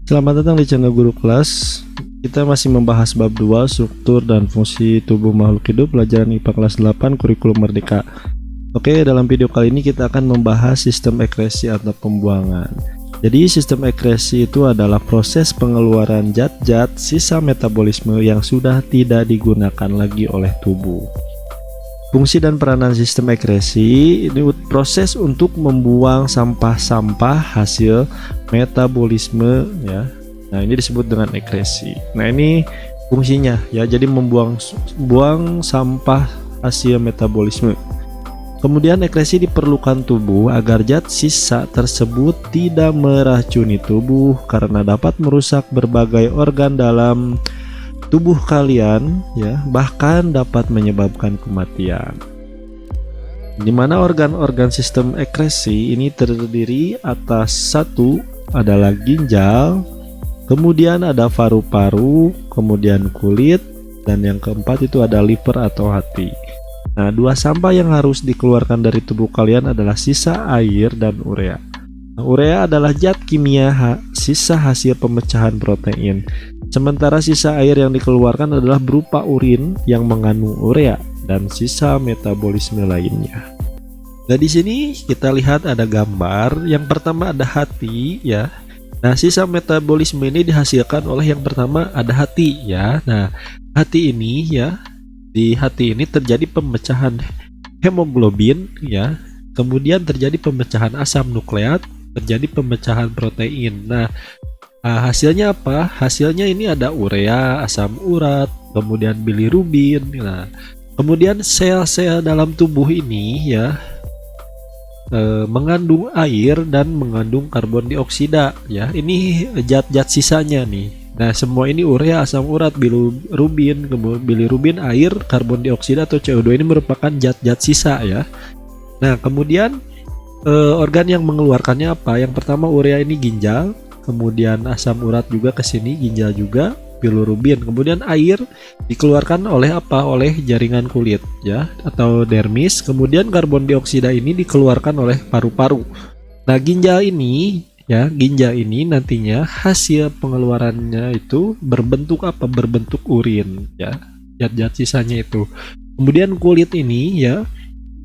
Selamat datang di channel Guru Kelas. Kita masih membahas bab 2 struktur dan fungsi tubuh makhluk hidup, pelajaran IPA kelas 8 kurikulum merdeka. Oke, dalam video kali ini kita akan membahas sistem ekresi atau pembuangan. Jadi sistem ekresi itu adalah proses pengeluaran zat-zat sisa metabolisme yang sudah tidak digunakan lagi oleh tubuh. Fungsi dan peranan sistem ekresi ini proses untuk membuang sampah-sampah hasil metabolisme ya. Nah, ini disebut dengan ekresi. Nah, ini fungsinya ya. Jadi buang sampah hasil metabolisme. Kemudian ekresi diperlukan tubuh agar zat sisa tersebut tidak meracuni tubuh karena dapat merusak berbagai organ dalam tubuh kalian ya, bahkan dapat menyebabkan kematian. Di mana organ-organ sistem ekresi ini terdiri atas satu adalah ginjal, kemudian ada paru-paru, kemudian kulit, dan yang keempat itu ada liver atau hati. Nah, dua sampah yang harus dikeluarkan dari tubuh kalian adalah sisa air dan urea. Nah, urea adalah zat kimia sisa hasil pemecahan protein. Sementara sisa air yang dikeluarkan adalah berupa urin yang mengandung urea dan sisa metabolisme lainnya. Nah, di sini kita lihat ada gambar. Yang pertama ada hati ya. Nah, sisa metabolisme ini dihasilkan oleh yang pertama ada hati ya. Nah, hati ini ya, di hati ini terjadi pemecahan hemoglobin ya. Kemudian terjadi pemecahan asam nukleat, terjadi pemecahan protein. Nah, hasilnya apa? Hasilnya ini ada urea, asam urat, kemudian bilirubin. Nah, kemudian sel-sel dalam tubuh ini ya mengandung air dan mengandung karbon dioksida ya. Ini zat-zat sisanya nih. Nah, semua ini urea, asam urat, bilirubin, air, karbon dioksida atau CO2 ini merupakan zat-zat sisa ya. Nah, kemudian organ yang mengeluarkannya apa? Yang pertama urea ini ginjal. Kemudian asam urat juga ke sini, ginjal juga, bilirubin. Kemudian air dikeluarkan oleh apa? Oleh jaringan kulit ya atau dermis. Kemudian karbon dioksida ini dikeluarkan oleh paru-paru. Nah, ginjal ini nantinya hasil pengeluarannya itu berbentuk apa? Berbentuk urin ya. Zat-zat sisanya itu. Kemudian kulit ini ya,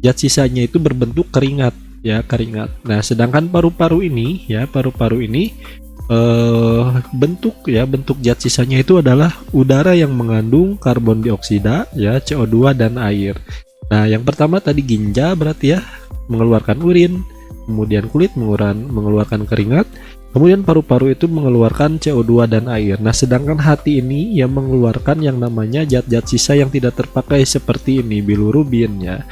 zat sisanya itu berbentuk keringat ya, keringat. Nah, sedangkan paru-paru ini bentuk zat sisanya itu adalah udara yang mengandung karbon dioksida ya, CO2 dan air. Nah, yang pertama tadi ginjal berarti ya mengeluarkan urin, kemudian kulit mengeluarkan keringat, kemudian paru-paru itu mengeluarkan CO2 dan air. Nah, sedangkan hati ini yang mengeluarkan yang namanya zat-zat sisa yang tidak terpakai seperti ini, bilirubin ya.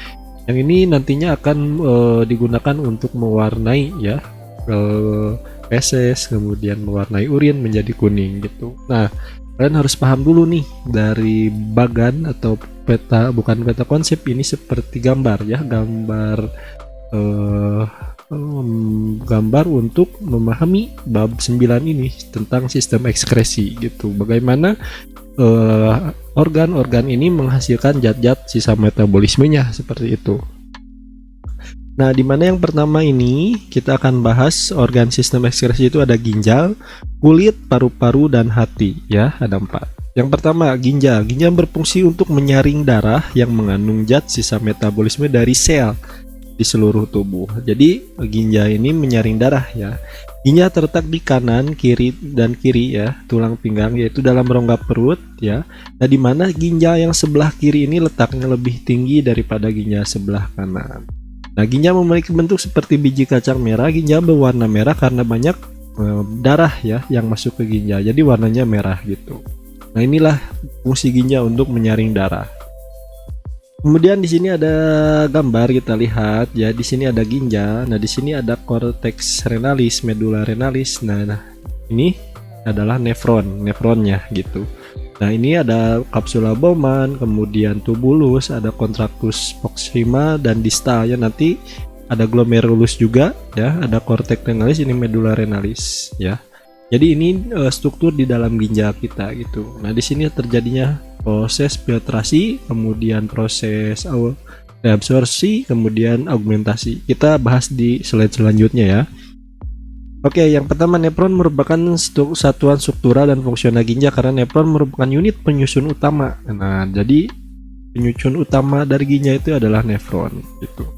Yang ini nantinya akan digunakan untuk mewarnai ya feses, kemudian mewarnai urin menjadi kuning gitu. Nah, kalian harus paham dulu nih dari bagan atau peta, bukan peta konsep, ini seperti gambar ya, gambar untuk memahami bab 9 ini tentang sistem ekskresi gitu. Bagaimana organ-organ ini menghasilkan zat-zat sisa metabolismenya seperti itu. Nah, dimana yang pertama ini kita akan bahas organ sistem ekskresi itu ada ginjal, kulit, paru-paru, dan hati ya, ada 4. Yang pertama ginjal. Ginjal berfungsi untuk menyaring darah yang mengandung zat sisa metabolisme dari sel di seluruh tubuh. Jadi ginjal ini menyaring darah ya. Ginjal terletak di kanan, kiri ya, tulang pinggang, yaitu dalam rongga perut ya. Nah, dimana ginjal yang sebelah kiri ini letaknya lebih tinggi daripada ginjal sebelah kanan. Nah, ginjal memiliki bentuk seperti biji kacang merah. Ginjal berwarna merah karena banyak darah ya yang masuk ke ginjal, jadi warnanya merah gitu. Nah, inilah fungsi ginjal untuk menyaring darah. Kemudian di sini ada gambar, kita lihat ya, di sini ada ginjal. Nah, di sini ada cortex renalis, medulla renalis. Nah, ini adalah nefronnya gitu. Nah, ini ada capsula Bowman, kemudian tubulus, ada contractus proxima dan distal ya. Nanti ada glomerulus juga ya, ada cortex renalis, ini medulla renalis ya. Jadi ini struktur di dalam ginjal kita gitu. Nah, di sini terjadinya proses filtrasi, kemudian proses reabsorpsi, kemudian augmentasi. Kita bahas di slide selanjutnya ya. Oke, yang pertama nefron merupakan satuan struktural dan fungsional ginjal karena nefron merupakan unit penyusun utama. Nah, jadi penyusun utama dari ginjal itu adalah nefron gitu.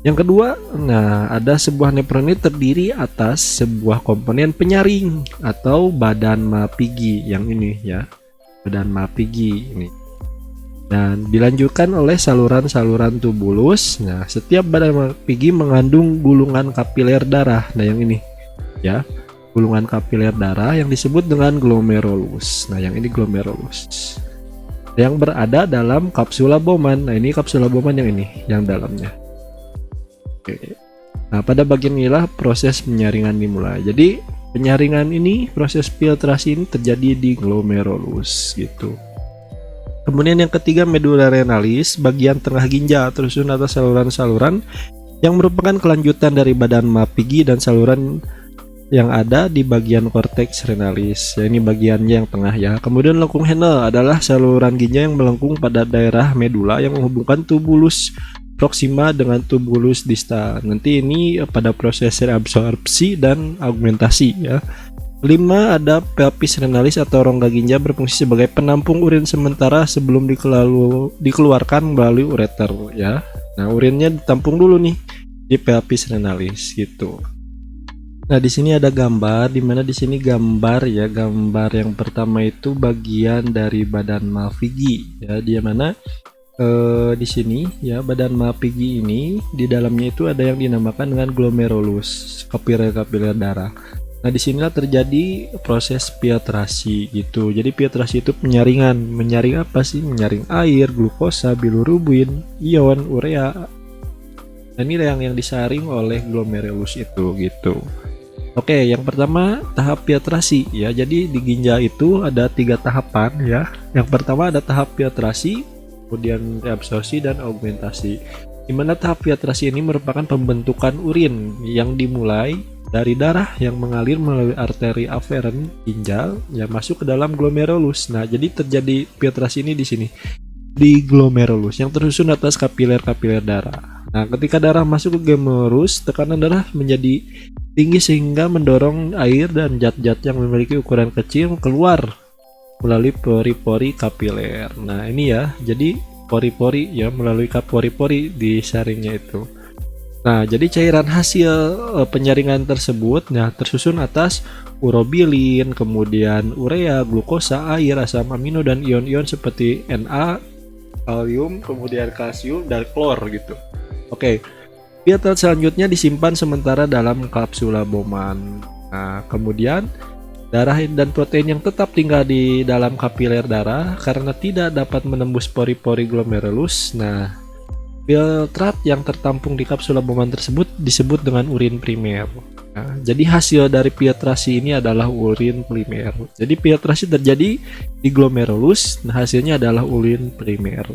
Yang kedua, nah ada sebuah nefron ini terdiri atas sebuah komponen penyaring atau badan Malpighi yang ini ya. Badan Malpighi ini. Dan dilanjutkan oleh saluran-saluran tubulus. Nah, setiap badan Malpighi mengandung gulungan kapiler darah. Nah, yang ini ya, gulungan kapiler darah yang disebut dengan glomerulus. Nah, yang ini glomerulus yang berada dalam kapsula Bowman. Nah, ini kapsula Bowman yang ini, yang dalamnya. Oke. Nah, pada bagian inilah proses penyaringan dimulai. Jadi, penyaringan ini, proses filtrasi ini terjadi di glomerulus gitu. Kemudian yang ketiga, medula renalis, bagian tengah ginjal tersusun atas saluran-saluran yang merupakan kelanjutan dari badan Malpighi dan saluran yang ada di bagian korteks renalis. Ya, ini bagiannya yang tengah ya. Kemudian lengkung Henle adalah saluran ginjal yang melengkung pada daerah medula yang menghubungkan tubulus proxima dengan tubulus dista. Nanti ini pada proses reabsorpsi dan augmentasi ya. 5 ada pelvis renalis atau rongga ginjal berfungsi sebagai penampung urin sementara sebelum dikeluarkan melalui ureter ya. Nah, urinnya ditampung dulu nih di pelvis renalis gitu. Nah, di sini ada gambar, di mana di sini gambar ya, gambar yang pertama itu bagian dari badan Malpighi ya, di mana di sini ya, badan Malpighi ini di dalamnya itu ada yang dinamakan dengan glomerulus, kapiler-kapiler darah. Nah, disinilah terjadi proses filtrasi gitu. Jadi filtrasi itu penyaringan. Menyaring apa sih? Menyaring air, glukosa, bilirubin, ion, urea. Nah, ini yang disaring oleh glomerulus itu gitu. Oke, yang pertama tahap filtrasi ya. Jadi di ginjal itu ada 3 tahapan ya. Yang pertama ada tahap filtrasi, kemudian reabsorpsi dan augmentasi. Di mana tahap filtrasi ini merupakan pembentukan urin yang dimulai dari darah yang mengalir melalui arteri aferen ginjal yang masuk ke dalam glomerulus. Nah, jadi terjadi filtrasi ini di sini di glomerulus yang tersusun atas kapiler-kapiler darah. Nah, ketika darah masuk ke glomerulus, tekanan darah menjadi tinggi sehingga mendorong air dan zat-zat yang memiliki ukuran kecil keluar melalui pori-pori kapiler. Nah, ini ya, jadi pori-pori ya, melalui pori-pori disaringnya itu. Nah, jadi cairan hasil penyaringan tersebut nah tersusun atas urobilin, kemudian urea, glukosa, air, asam amino dan ion-ion seperti Na, kalium, kemudian kalsium dan klor gitu. Oke. Filtrat selanjutnya disimpan sementara dalam kapsula Bowman. Nah, kemudian darah dan protein yang tetap tinggal di dalam kapiler darah karena tidak dapat menembus pori-pori glomerulus. Nah, filtrat yang tertampung di kapsula Bowman tersebut disebut dengan urin primer. Nah, jadi hasil dari filtrasi ini adalah urin primer. Jadi filtrasi terjadi di glomerulus, nah hasilnya adalah urin primer.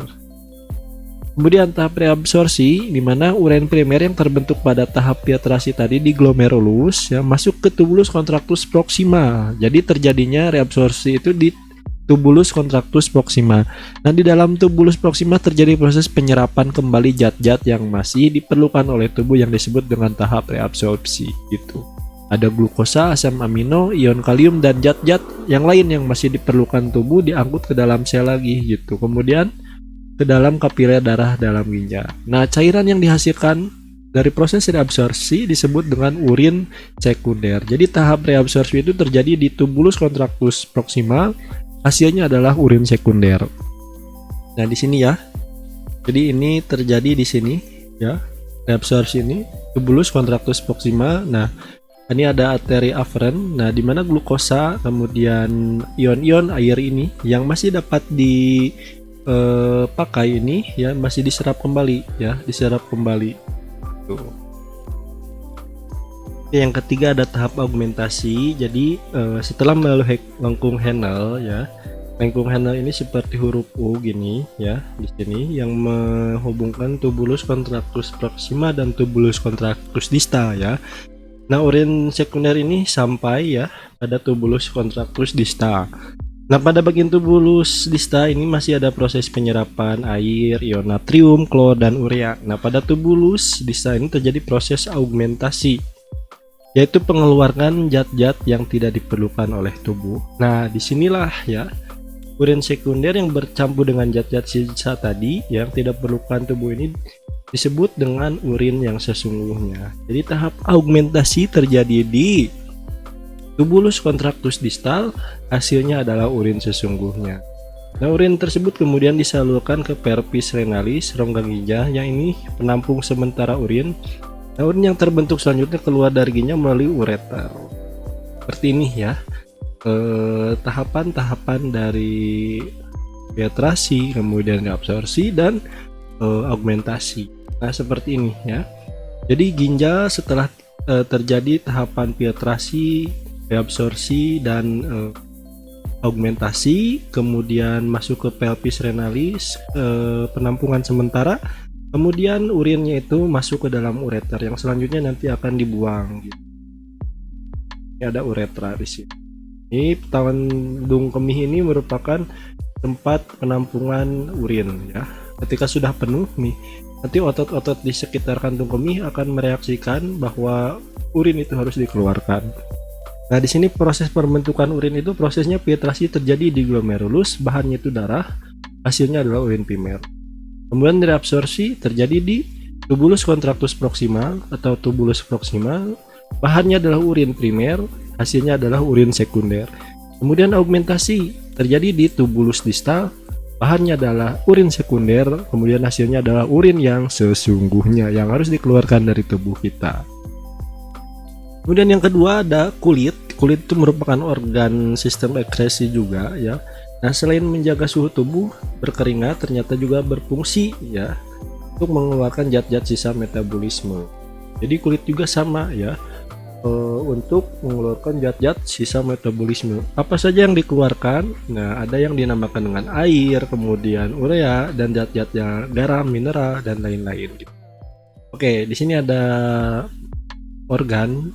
Kemudian tahap reabsorpsi, di mana urin primer yang terbentuk pada tahap filtrasi tadi di glomerulus ya masuk ke tubulus contractus proxima. Jadi terjadinya reabsorpsi itu di tubulus contractus proxima. Nah, di dalam tubulus proxima terjadi proses penyerapan kembali zat-zat yang masih diperlukan oleh tubuh yang disebut dengan tahap reabsorpsi gitu. Ada glukosa, asam amino, ion kalium dan zat-zat yang lain yang masih diperlukan tubuh diangkut ke dalam sel lagi gitu. Kemudian ke dalam kapiler darah dalam ginjal. Nah, cairan yang dihasilkan dari proses reabsorpsi disebut dengan urin sekunder. Jadi tahap reabsorpsi itu terjadi di tubulus contractus proxima, hasilnya adalah urin sekunder. Nah, di sini ya. Jadi ini terjadi di sini ya. Reabsorpsi ini tubulus contractus proxima. Nah, ini ada arteri aferen. Nah, di mana glukosa, kemudian ion-ion air ini yang masih dapat pakai ini ya masih diserap kembali ya, diserap kembali tuh. Yang ketiga ada tahap augmentasi. Jadi setelah melalui lengkung Henle ya, lengkung Henle ini seperti huruf U gini ya di sini yang menghubungkan tubulus contractus proxima dan tubulus contractus dista ya. Nah, urin sekunder ini sampai ya pada tubulus contractus dista. Nah, pada bagian tubulus dista ini masih ada proses penyerapan air, ion natrium, klor, dan urea. Nah, pada tubulus dista ini terjadi proses augmentasi. yaitu pengeluaran zat-zat yang tidak diperlukan oleh tubuh. Nah, disinilah ya urin sekunder yang bercampur dengan zat-zat sisa tadi yang tidak perlukan tubuh ini disebut dengan urin yang sesungguhnya. Jadi tahap augmentasi terjadi di tubulus contractus distal, hasilnya adalah urin sesungguhnya. Nah, urin tersebut kemudian disalurkan ke perpis renalis, rongga ginjal yang ini penampung sementara urin. Nah, urin yang terbentuk selanjutnya keluar dari ginjal melalui ureter. Seperti ini ya. Tahapan-tahapan dari filtrasi, kemudian absorpsi dan augmentasi. Nah, seperti ini ya. Jadi ginjal setelah terjadi tahapan filtrasi, reabsorpsi dan augmentasi, kemudian masuk ke pelvis renalis, penampungan sementara, kemudian urinnya itu masuk ke dalam ureter yang selanjutnya nanti akan dibuang gitu. Ini ada uretra di sini. Ini tandung kemih ini merupakan tempat penampungan urin ya. Ketika sudah penuh nih, nanti otot-otot di sekitar kantung kemih akan mereaksikan bahwa urin itu harus dikeluarkan. Nah, di sini proses pembentukan urin itu prosesnya filtrasi terjadi di glomerulus, bahannya itu darah, hasilnya adalah urin primer. Kemudian reabsorpsi terjadi di tubulus contractus proximal atau tubulus proximal, bahannya adalah urin primer, hasilnya adalah urin sekunder. Kemudian augmentasi terjadi di tubulus distal, bahannya adalah urin sekunder, kemudian hasilnya adalah urin yang sesungguhnya yang harus dikeluarkan dari tubuh kita. Kemudian yang kedua ada kulit. Kulit itu merupakan organ sistem ekskresi juga ya. Nah, selain menjaga suhu tubuh berkeringat, ternyata juga berfungsi ya untuk mengeluarkan zat-zat sisa metabolisme. Jadi kulit juga sama ya, untuk mengeluarkan zat-zat sisa metabolisme. Apa saja yang dikeluarkan? Nah, ada yang dinamakan dengan air, kemudian urea dan zat-zat yang garam, mineral dan lain-lain gitu. Oke, di sini ada organ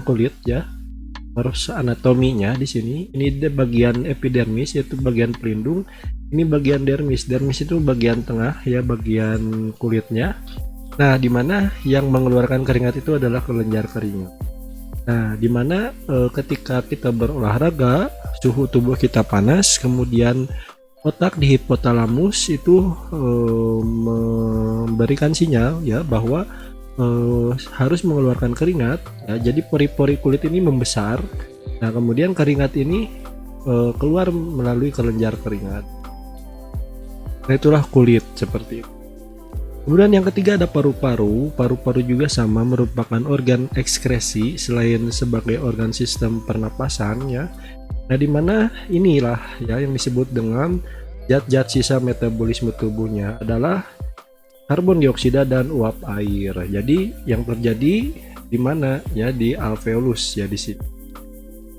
kulit ya, harus anatominya di sini. Ini bagian epidermis yaitu bagian pelindung, ini bagian dermis. Dermis itu bagian tengah ya, bagian kulitnya. Nah, dimana yang mengeluarkan keringat itu adalah kelenjar keringat. Nah, dimana ketika kita berolahraga, suhu tubuh kita panas, kemudian otak di hipotalamus itu memberikan sinyal ya bahwa harus mengeluarkan keringat ya. Jadi pori-pori kulit ini membesar. Nah, kemudian keringat ini keluar melalui kelenjar keringat. Nah, itulah kulit seperti itu. Kemudian yang ketiga ada paru-paru. Paru-paru juga sama, merupakan organ ekskresi selain sebagai organ sistem pernapasan ya. Nah, dimana inilah ya yang disebut dengan zat-zat sisa metabolisme tubuhnya adalah karbon dioksida dan uap air. Jadi yang terjadi di mana ya, di alveolus ya, di sini.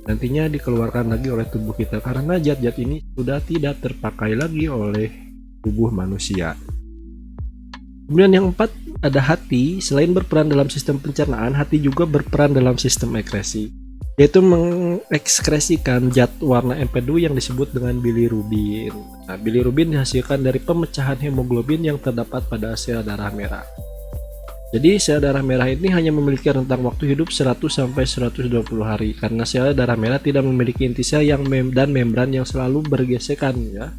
Nantinya dikeluarkan lagi oleh tubuh kita karena zat-zat ini sudah tidak terpakai lagi oleh tubuh manusia. Kemudian yang keempat ada hati. Selain berperan dalam sistem pencernaan, hati juga berperan dalam sistem ekskresi, yaitu mengekskresikan zat warna empedu yang disebut dengan bilirubin. Nah, bilirubin dihasilkan dari pemecahan hemoglobin yang terdapat pada sel darah merah. Jadi sel darah merah ini hanya memiliki rentang waktu hidup 100 sampai 120 hari karena sel darah merah tidak memiliki inti sel yang dan membran yang selalu bergesekan ya.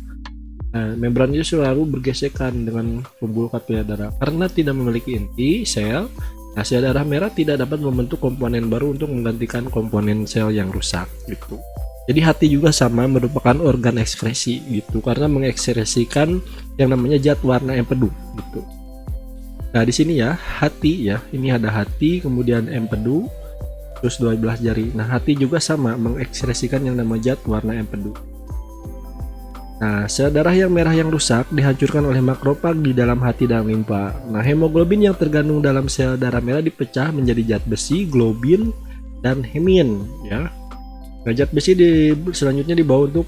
Nah, membran itu selalu bergesekan dengan pembuluh kapiler darah. Karena tidak memiliki inti sel, nah, sel darah merah tidak dapat membentuk komponen baru untuk menggantikan komponen sel yang rusak gitu. Jadi hati juga sama, merupakan organ ekskresi gitu karena mengekskresikan yang namanya zat warna empedu gitu. Nah, di sini ya hati ya, ini ada hati, kemudian empedu, terus 12 jari. Nah, hati juga sama, mengekskresikan yang namanya zat warna empedu. Nah, sel darah yang merah yang rusak dihancurkan oleh makrofag di dalam hati dan limpa. Nah, hemoglobin yang terkandung dalam sel darah merah dipecah menjadi zat besi, globin, dan hemin ya. Nah, zat besi selanjutnya dibawa untuk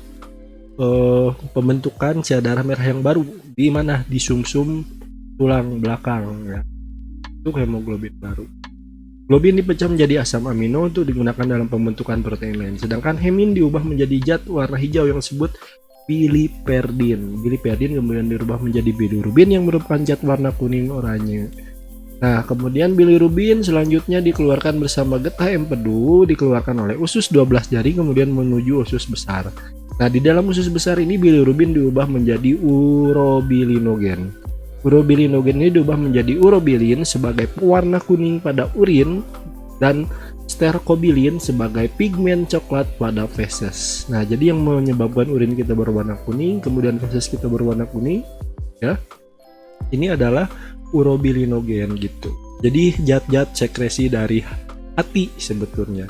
pembentukan sel darah merah yang baru di mana, di sumsum tulang belakang ya. Itu hemoglobin baru. Globin dipecah menjadi asam amino untuk digunakan dalam pembentukan protein lain. Sedangkan hemin diubah menjadi zat warna hijau yang disebut biliperdin. Biliperdin kemudian dirubah menjadi bilirubin yang merupakan zat warna kuning oranye. Nah, kemudian bilirubin selanjutnya dikeluarkan bersama getah empedu, dikeluarkan oleh usus 12 jari kemudian menuju usus besar. Nah, di dalam usus besar ini bilirubin diubah menjadi urobilinogen. Urobilinogen ini diubah menjadi urobilin sebagai pewarna kuning pada urin dan sterkobilin sebagai pigmen coklat pada feses. Nah, jadi yang menyebabkan urin kita berwarna kuning, kemudian feses kita berwarna kuning, ya, ini adalah urobilinogen gitu. Jadi zat-zat sekresi dari hati sebetulnya.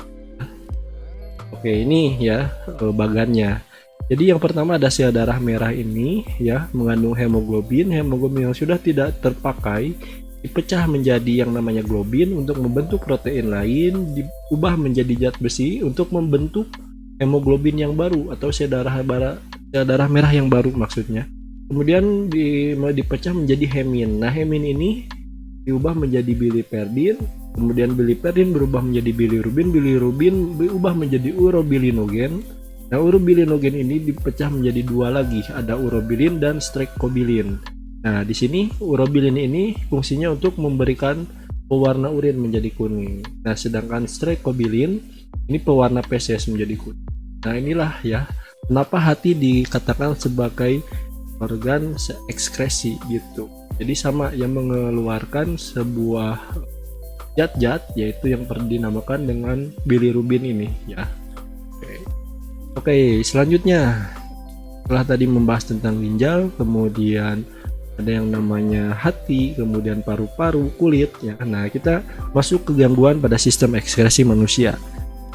Oke, ini ya bagannya. Jadi yang pertama ada sel darah merah ini ya, mengandung hemoglobin. Hemoglobin yang sudah tidak terpakai dipecah menjadi yang namanya globin untuk membentuk protein lain, diubah menjadi zat besi untuk membentuk hemoglobin yang baru atau sel darah merah yang baru maksudnya. Kemudian dipecah menjadi hemin. Nah, hemin ini diubah menjadi biliperdin, kemudian biliperdin berubah menjadi bilirubin, bilirubin berubah menjadi urobilinogen. Nah, urobilinogen ini dipecah menjadi dua lagi, ada urobilin dan strekobilin. Nah, di sini urobilin ini fungsinya untuk memberikan pewarna urin menjadi kuning. Nah, sedangkan strekobilin ini pewarna feses menjadi kuning. Nah, inilah ya kenapa hati dikatakan sebagai organ ekskresi gitu. Jadi sama yang mengeluarkan sebuah zat-zat yaitu yang dinamakan dengan bilirubin ini ya. Oke, selanjutnya setelah tadi membahas tentang ginjal, kemudian ada yang namanya hati, kemudian paru-paru, kulit ya. Nah, kita masuk ke gangguan pada sistem ekskresi manusia.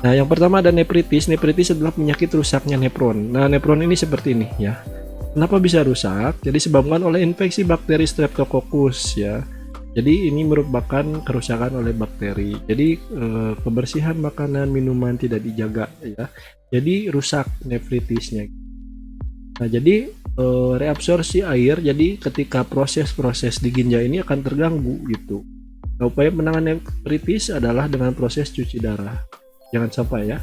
Nah, yang pertama ada nefritis. Nefritis adalah penyakit rusaknya nefron. Nah, nefron ini seperti ini ya. Kenapa bisa rusak? Jadi disebabkan oleh infeksi bakteri Streptococcus ya. Jadi ini merupakan kerusakan oleh bakteri. Jadi kebersihan makanan, minuman tidak dijaga ya. Jadi rusak nefritisnya. Nah, jadi reabsorpsi air. Jadi ketika proses-proses di ginjal ini akan terganggu gitu. Nah, upaya penanganan nefritis adalah dengan proses cuci darah. Jangan sampai ya.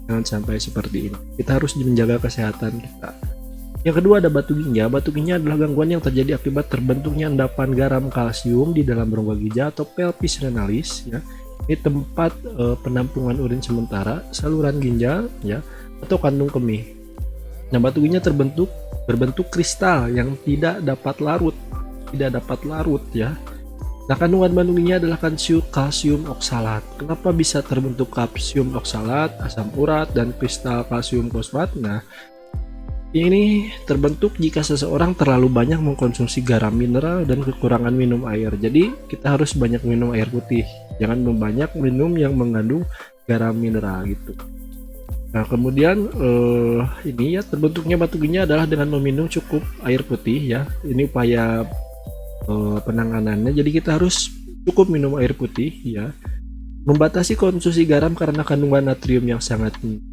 Jangan sampai seperti ini. Kita harus menjaga kesehatan kita. Yang kedua ada batu ginjal. Batu ginjal adalah gangguan yang terjadi akibat terbentuknya endapan garam kalsium di dalam rongga ginjal atau pelvis renalis ya. Ini tempat penampungan urin sementara, saluran ginjal ya, atau kandung kemih. Nah, batu ginjal berbentuk kristal yang tidak dapat larut ya. Nah, kandungan batu ginjal adalah kalsium oksalat. Kenapa bisa terbentuk kalsium oksalat, asam urat, dan kristal kalsium fosfat? Nah, ini terbentuk jika seseorang terlalu banyak mengkonsumsi garam mineral dan kekurangan minum air. Jadi kita harus banyak minum air putih, jangan banyak minum yang mengandung garam mineral gitu. Nah, kemudian ini ya terbentuknya batu ginjal adalah dengan meminum cukup air putih ya. Ini upaya penanganannya. Jadi kita harus cukup minum air putih ya. Membatasi konsumsi garam karena kandungan natrium yang sangat tinggi.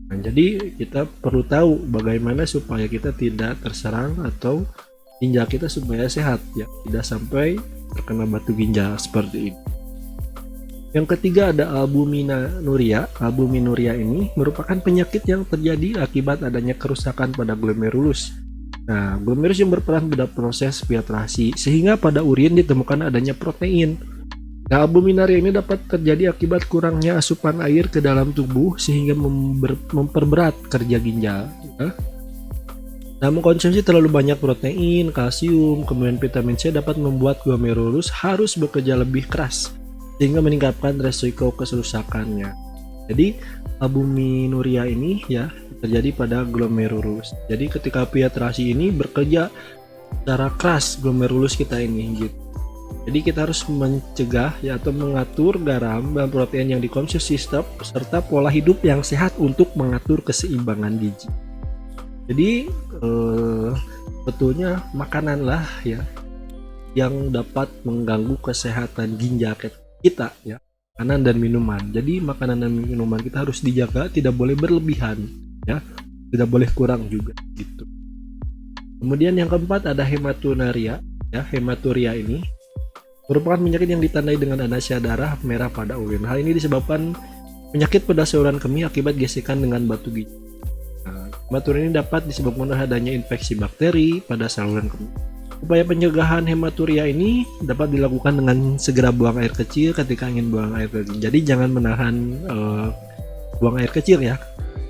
Nah, jadi kita perlu tahu bagaimana supaya kita tidak terserang atau ginjal kita supaya sehat ya, tidak sampai terkena batu ginjal seperti ini. Yang ketiga ada albuminuria. Albuminuria ini merupakan penyakit yang terjadi akibat adanya kerusakan pada glomerulus. Nah, glomerulus yang berperan pada proses filtrasi sehingga pada urin ditemukan adanya protein. Nah, albuminuria ini dapat terjadi akibat kurangnya asupan air ke dalam tubuh sehingga memperberat kerja ginjal. Nah, mengkonsumsi terlalu banyak protein, kalsium, kemudian vitamin C dapat membuat glomerulus harus bekerja lebih keras sehingga meningkatkan resiko kerusakannya. Jadi, albuminuria ini ya terjadi pada glomerulus. Jadi, ketika filtrasi ini bekerja secara keras glomerulus kita ini gitu. Jadi kita harus mencegah ya atau mengatur garam dan protein yang dikonsumsi serta pola hidup yang sehat untuk mengatur keseimbangan gizi. Jadi betulnya makanan lah ya yang dapat mengganggu kesehatan ginjal kita ya, makanan dan minuman. Jadi makanan dan minuman kita harus dijaga, tidak boleh berlebihan ya, tidak boleh kurang juga gitu. Kemudian yang keempat ada hematuria ya. Hematuria ini merupakan penyakit yang ditandai dengan adanya darah merah pada urin. Hal ini disebabkan penyakit pada saluran kemih akibat gesekan dengan batu ginjal. Nah, hematuria ini dapat disebabkan oleh adanya infeksi bakteri pada saluran kemih. Upaya pencegahan hematuria ini dapat dilakukan dengan segera buang air kecil ketika ingin buang air kecil. Jadi jangan menahan buang air kecil ya.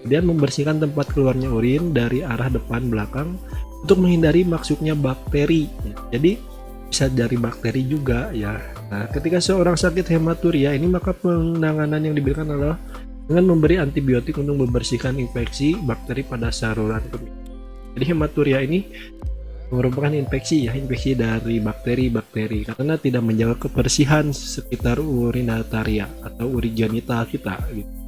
Kemudian membersihkan tempat keluarnya urin dari arah depan belakang untuk menghindari masuknya bakteri. Jadi bisa dari bakteri juga ya. Nah, ketika seorang sakit hematuria ini, maka penanganan yang diberikan adalah dengan memberi antibiotik untuk membersihkan infeksi bakteri pada saluran kemih. Jadi hematuria ini merupakan infeksi dari bakteri-bakteri karena tidak menjaga kebersihan sekitar urinataria atau urin genital kita gitu.